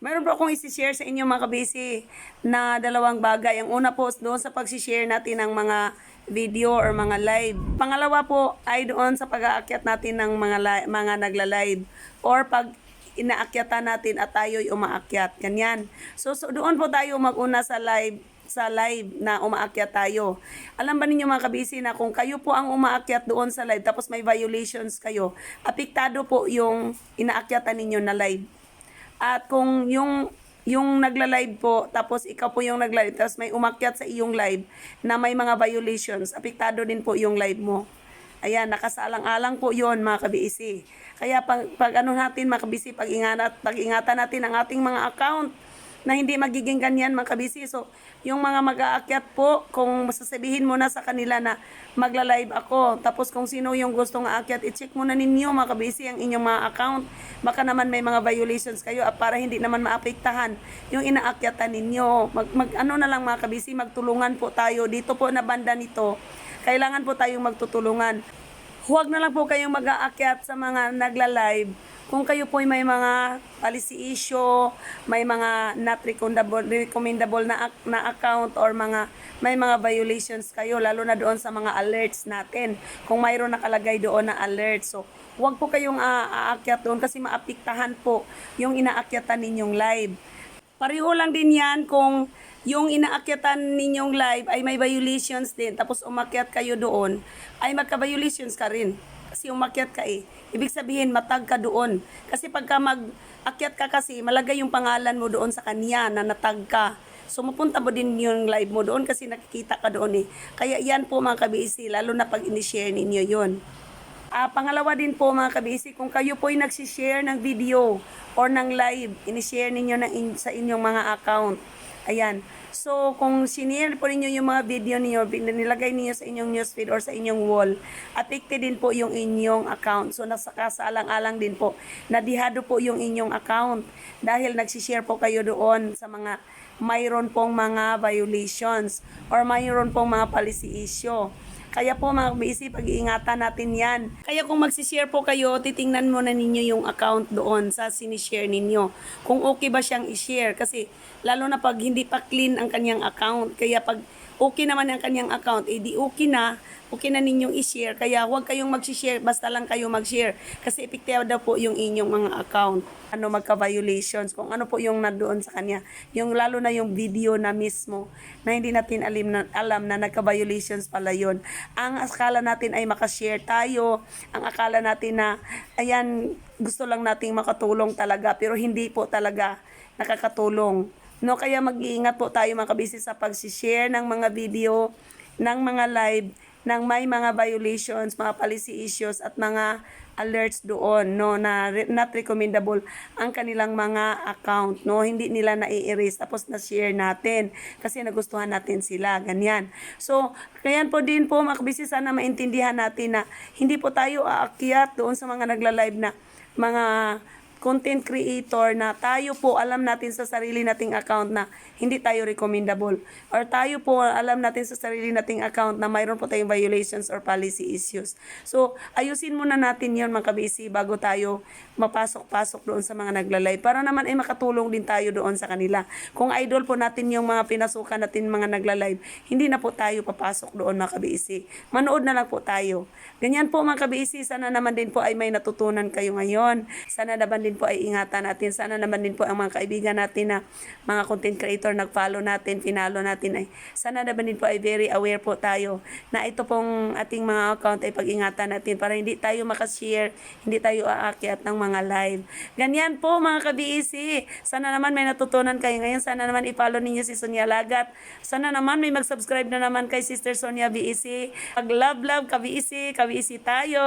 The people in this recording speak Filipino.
Meron po akong isi-share sa inyo mga kabisi na dalawang bagay. Ang una po doon sa pag-share natin ng mga video or mga live. Pangalawa po ay doon sa pag-aakyat natin ng mga nagla-live or pag inaakyatan natin at tayo'y umaakyat. Ganyan. So doon po tayo mag-una sa live na umaakyat tayo. Alam ba ninyo mga kabisi na kung kayo po ang umaakyat doon sa live tapos may violations kayo, apektado po yung inaakyatan ninyo na live. At kung yung nagla-live po, tapos ikaw po yung nag-live, tapos may umakyat sa iyong live na may mga violations, apektado din po yung live mo. Ayan, nakasalang-alang po yon mga kabisi. Kaya pag ano natin mga kabisi, pag-ingatan natin ang ating mga account na hindi magiging ganyan mga kabisi. So, yung mga mag-aakyat po, kung masasabihin mo na sa kanila na magla-live ako, tapos kung sino yung gustong aakyat, i-check muna ninyo mga kabisi ang inyong mga account. Baka naman may mga violations kayo para hindi naman maapektahan yung inaakyatan ninyo. Ano na lang mga kabisi, magtulungan po tayo. Dito po na banda nito, kailangan po tayong magtutulungan. Huwag na lang po kayong mag-aakyat sa mga nagla-live kung kayo po may mga policy issue, may mga not recommendable na account or may mga violations kayo, lalo na doon sa mga alerts natin. Kung mayroon nakalagay doon na alert. So, huwag po kayong aakyat doon kasi maapektahan po yung inaakyatan ninyong live. Pareho lang din yan kung yung inaakyatan ninyong live ay may violations din, tapos umakyat kayo doon, ay magka-violations ka rin. Kasi umakyat ka Ibig sabihin, matag ka doon. Kasi pagka mag-akyat ka kasi, malagay yung pangalan mo doon sa kanya na natag ka. So, mapunta mo din yung live mo doon kasi nakikita ka doon Kaya yan po mga kabisi, lalo na pag in-share ninyo yon. Pangalawa din po mga kabisi, kung kayo po ay nagsishare ng video or ng live, in-share ninyo sa inyong mga account. Ayan. So, kung sinare po ninyo yung mga video niyo, nilagay niyo sa inyong newsfeed or sa inyong wall, affected din po yung inyong account. So, nasakasalang-alang din po, nadihado po yung inyong account dahil nagsishare po kayo doon sa mga mayroon pong mga violations or mayroon pong mga policy issue. Kaya po mga kabisi, pag-iingatan natin yan. Kaya kung magsishare po kayo, titingnan muna ninyo yung account doon sa sinishare ninyo. Kung okay ba siyang i-share. Kasi lalo na pag hindi pa clean ang kanyang account. Kaya pag okay naman ang kanyang account, di okay na ninyong i-share. Kaya huwag kayong mag-share, basta lang kayo mag-share. Kasi epektibo daw po yung inyong mga account. Magka-violations, kung ano po yung nandoon sa kanya. Yung lalo na yung video na mismo, na hindi natin alam na nagka-violations pala yun. Ang akala natin ay makashare tayo, ang akala natin na, ayan, gusto lang nating makatulong talaga, pero hindi po talaga nakakatulong. No, kaya mag-iingat po tayo mga kabisi sa pag-share ng mga video, ng mga live, ng may mga violations, mga policy issues at mga alerts doon na not recommendable ang kanilang mga account, hindi nila na-i-erase tapos na-share natin kasi nagustuhan natin sila, ganyan. So, kaya po din po mga kabisi, sana maintindihan natin na hindi po tayo aakyat doon sa mga nagla-live na mga content creator na tayo po alam natin sa sarili nating account na hindi tayo recommendable, or tayo po alam natin sa sarili nating account na mayroon po tayong violations or policy issues. So, ayusin muna natin yon mga kabisi bago tayo mapasok-pasok doon sa mga nagla-live para naman ay makatulong din tayo doon sa kanila. Kung idol po natin yung mga pinasukan natin mga nagla-live, hindi na po tayo papasok doon mga kabisi. Manood na lang po tayo. Ganyan po mga kabisi, sana naman din po ay may natutunan kayo ngayon. Sana naman din po ay ingatan natin. Sana naman din po ang mga kaibigan natin na mga content creator nag-follow natin, pinalo natin ay sana naman din po ay very aware po tayo na ito pong ating mga account ay pag-ingatan natin para hindi tayo makashare, hindi tayo aakyat ng mga live. Ganyan po mga ka-BEC. Sana naman may natutunan kayo ngayon. Sana naman i-follow ninyo si Sonia Lagat. Sana naman may mag-subscribe na naman kay Sister Sonia BEC. Mag-love ka-BEC tayo.